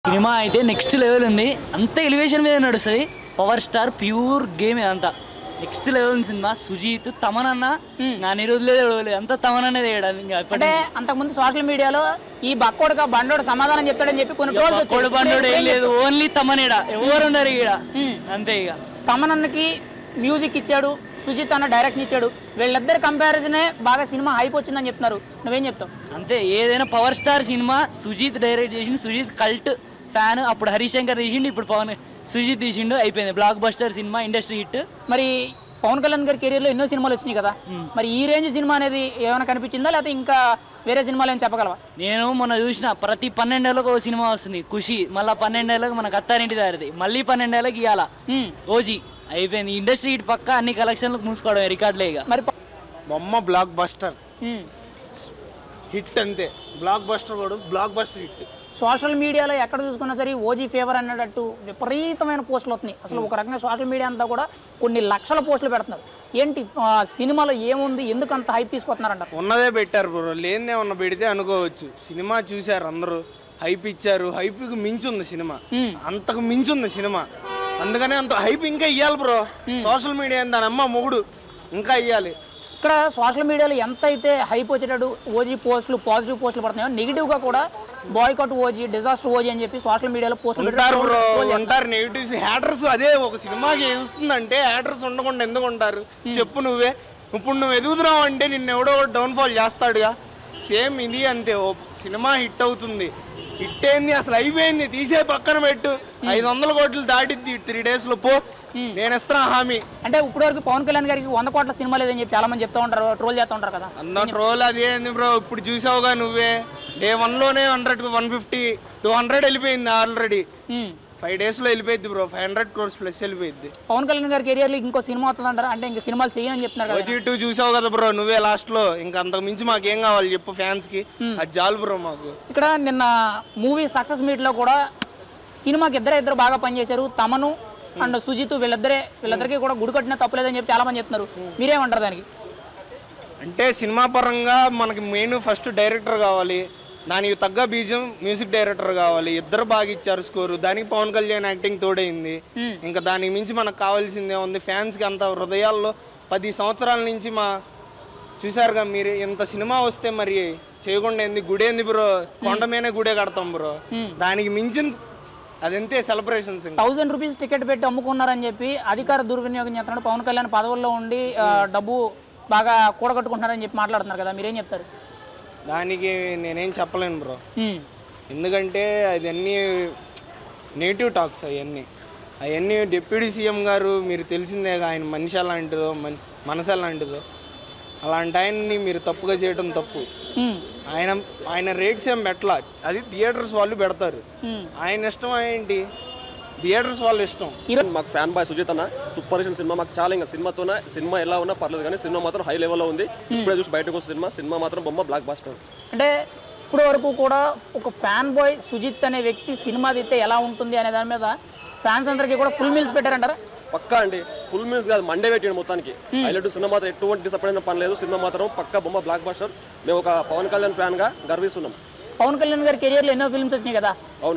Cinema అయితే next level ఉంది. అంత ఎలివేషన్ మీద నడుస్తుంది. పవర్ స్టార్ ప్యూర్ గేమ్ అంతా నెక్స్ట్ లెవెల్ ఉంది సినిమా. సుజీత్ తమనన్న నా నిరోధులేదు అంత తమనన్నే తేయడానికి. అంటే అంతకుముందు సోషల్ మీడియాలో ఈ బక్కోడుగా బండోడు సమాధానం చెప్తాడని చెప్పి కొన్ని ట్రోల్స్ వచ్చాయి. బండోడు ఏం లేదు, ఓన్లీ తమనేడా, ఎవరు ఉన్నారు ఇక్కడ అంతే. ఇక తమనన్నకి మ్యూజిక్ ఇచ్చాడు, సుజిత్ అన్న డైరెక్షన్ ఇచ్చాడు. వీళ్ళిద్దరు కంపారిజనే బాగా సినిమా హైప్ వచ్చిందని చెప్తున్నారు. నువ్వేం చెప్తావు? అంతే, ఏదైనా power star cinema Sujeeth direct చేసిండు. Sujeeth cult fan. అప్పుడు హరిశంకర్ తీసిండు, ఇప్పుడు సుజీత్ తీసిండు, అయిపోయింది. Blockbuster cinema, industry hit. మరి పవన్ కళ్యాణ్ గారి కెరీర్లో ఎన్నో సినిమాలు వచ్చినాయి కదా, మరి ఈ రేంజ్ సినిమా అనేది ఏమైనా కనిపించిందా, లేకపోతే ఇంకా వేరే సినిమాలు ఏమైనా చెప్పగలవా? నేను మొన్న చూసిన ప్రతి 12 ఏళ్ళకి ఒక సినిమా వస్తుంది ఖుషి. మళ్ళీ 12 ఏళ్ళకి మనకు అత్తారింటి దారిది, మళ్ళీ 12 ఏళ్ళకి ఇవ్వాలా ఓజీ. అయిపోయింది ఇండస్ట్రీ హిట్ పక్క. అన్ని కలెక్షన్లకు మూసుకోవడం రికార్డులే. ఇక మరి బొమ్మ బ్లాక్ బస్టర్ హిట్ అంతే. బ్లాక్ బస్టర్ కూడా బ్లాక్ బస్టర్ హిట్. సోషల్ మీడియాలో ఎక్కడ చూసుకున్నా సరే ఓజీ ఫేవర్ అన్నట్టు విపరీతమైన పోస్టులు వస్తున్నాయి. అసలు ఒక రకంగా సోషల్ మీడియా అంతా కూడా కొన్ని లక్షల పోస్టులు పెడుతున్నారు. ఏంటి సినిమాలో ఏముంది, ఎందుకు అంత హైప్ తీసుకొస్తున్నారంటారు? ఉన్నదే పెట్టారు బ్రో, లేనిదే ఉన్న పెడితే అనుకోవచ్చు. సినిమా చూశారు అందరూ, హైప్ ఇచ్చారు. హైప్కి మించుంది సినిమా, అంతకు మించుంది సినిమా. అందుకనే అంత హైప్ ఇంకా ఇవ్వాలి బ్రో. సోషల్ మీడియా దాని అమ్మ మొగుడు ఇంకా ఇవ్వాలి. ఇక్కడ సోషల్ మీడియాలో ఎంత అయితే హైప్ వచ్చేటట్టు ఓజీ పోస్టులు, పాజిటివ్ పోస్టులు పడుతున్నాయో, నెగిటివ్గా కూడా బాయ్కాట్ ఓజీ, డిజాస్టర్ ఓజీ అని చెప్పి సోషల్ మీడియాలో పోస్టులు ఉంటారు. Negatives, haters. అదే ఒక సినిమాకి ఎదుగుతుందంటే హ్యాటర్స్ ఉండకుండా ఎందుకు ఉంటారు చెప్పు నువ్వే. ఇప్పుడు నువ్వు ఎదుగుతున్నావు అంటే నిన్ను ఎవడో డౌన్ఫాల్ చేస్తాడుగా. సేమ్ ఇది అంతే. ఓ సినిమా హిట్ అవుతుంది, హిట్ అయింది, అసలు అయిపోయింది, తీసే పక్కన పెట్టు. 500 కోట్లు దాటిద్ది 3 days లో పో, నేను ఇస్తున్నా హామీ. అంటే ఇప్పటి వరకు పవన్ కళ్యాణ్ గారికి 100 కోట్ల సినిమా లేదని చెప్పి చాలా మంది చెప్తా ఉంటారు, ట్రోల్ చేస్తూ ఉంటారు కదా. అన్న ట్రోల్ అదేంది బ్రో, ఇప్పుడు చూసావుగా నువ్వే. Day 1 లోనే 100, 150, 200 వెళ్ళిపోయింది ఆల్రెడీ. 5 days లో వెళ్ళిపోయింది బ్రో. 500 crores ప్లస్ వెళ్ళిపోయింది. పవన్ కళ్యాణ్ గారి కెరియర్ లో ఇంకో సినిమా వస్తుందంటారా? అంటే ఇంకా సినిమాలు చేయని చెప్తున్నారు కదా. OG2 చూసావు కదా బ్రో నువ్వే లాస్ట్ లో. ఇంకా అంతకు మించి మాకేం కావాలి చెప్పు ఫ్యాన్స్ కి? అది చాలు బ్రో మాకు. ఇక్కడ నిన్న మూవీ సక్సెస్ మీట్ లో కూడా సినిమాకి ఇద్దరు బాగా పనిచేశారు. తమను అండ్ సుజిత్ వీళ్ళిద్దరికి కూడా గుడి కట్టినా తప్పలేదని చెప్పి చాలా మంది చెప్తున్నారు. మీరేమంటారు దానికి? అంటే సినిమా పరంగా మనకి మెయిన్ ఫస్ట్ డైరెక్టర్ కావాలి, దానికి తగ్గ బీజం మ్యూజిక్ డైరెక్టర్ కావాలి. ఇద్దరు బాగా ఇచ్చారు స్కోరు. దానికి పవన్ కళ్యాణ్ యాక్టింగ్ తోడైంది. ఇంకా దానికి మించి మనకు కావాల్సిందే ఉంది. ఫ్యాన్స్కి అంత హృదయాల్లో 10 సంవత్సరాల నుంచి చూసారుగా మీరు. ఎంత సినిమా వస్తే మరి చేయకుండా ఏంది? గుడేంది బ్రో, కొండ మీనే గుడే కడతాం బ్రో. దానికి మించిన అదంతే సెలబ్రేషన్స్. 1000 రూపీస్ టికెట్ పెట్టి అమ్ముకున్నారని చెప్పి అధికార దుర్వినియోగం చేస్తున్నాడు. పవన్ కళ్యాణ్ పదవుల్లో ఉండి డబ్బు బాగా కూడగట్టుకుంటున్నారని చెప్పి మాట్లాడుతున్నారు కదా, మీరేం చెప్తారు దానికి? నేనేం చెప్పలేను బ్రో, ఎందుకంటే అవన్నీ నెగిటివ్ టాక్స్. అవన్నీ డిప్యూటీ సీఎం గారు మీరు తెలిసిందేగా, ఆయన మనిషి ఎలాంటిదో, మనసు ఎలాంటిదో. అలాంటి ఆయన్ని మీరు తప్పుగా చేయడం తప్పు. ఆయన రేట్స్ ఏం పెట్టలా, అది థియేటర్స్ వాళ్ళు పెడతారు. ఆయన ఇష్టం ఏంటి, థియేటర్స్ వాళ్ళు ఇష్టం. మాకు ఫ్యాన్ బాయ్ సుజిత్ అన్న సూపర్ హిట్ సినిమా మాకు చాలా. ఇంకా సినిమా ఎలా ఉన్నా పర్లేదు, కానీ సినిమా మాత్రం హై లెవెల్లో ఉంది. ఇప్పుడే చూసి బయటకు వస్తుంది సినిమా మాత్రం బొమ్మ బ్లాక్ బస్టర్. అంటే ఇప్పుడు వరకు కూడా ఒక ఫ్యాన్ బాయ్ సుజిత్ అనే వ్యక్తి సినిమా తీస్తే ఎలా ఉంటుంది అనే దాని మీద ఫ్యాన్స్ అందరికీ కూడా ఫుల్ మీల్స్ పెట్టారంటారా? పక్కా అండి, ఫుల్ మీల్స్ కాదు, మండే పెట్టాడు మొత్తానికి. హైలైట్ సినిమా మాత్రం ఎటువంటి డిసప్పాయింట్ పని లేదు. సినిమా మాత్రం పక్కా బొమ్మ బ్లాక్ బస్టర్. మేము ఒక పవన్ కళ్యాణ్ ఫ్యాన్ గా గర్విస్తున్నాం. పవన్ కళ్యాణ్ గారి కెరియర్ లో ఎన్నో ఫిల్మ్స్ వచ్చినాయి కదా,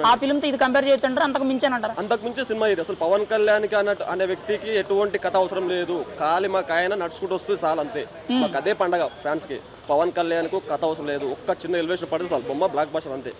ఆ ఫిల్మ్ తో ఇది కంపేర్ చేయొచ్చు అంటారు? అంతకు మించానంటారా? అంతకు మించే సినిమా ఇది. అసలు పవన్ కళ్యాణ్ కి అనే వ్యక్తికి ఎటువంటి కథ అవసరం లేదు. ఖాళీ మాకు ఆయన నడుచుకుంటూ వస్తుంది చాలు, అంతే. మాకు అదే పండగ ఫ్యాన్స్ కి. పవన్ కళ్యాణ్ కు కథ అవసరం లేదు, ఒక్క చిన్న ఎలివేషన్ పడితే చాలు, బొమ్మ బ్లాక్ బస్టర్ అంతే.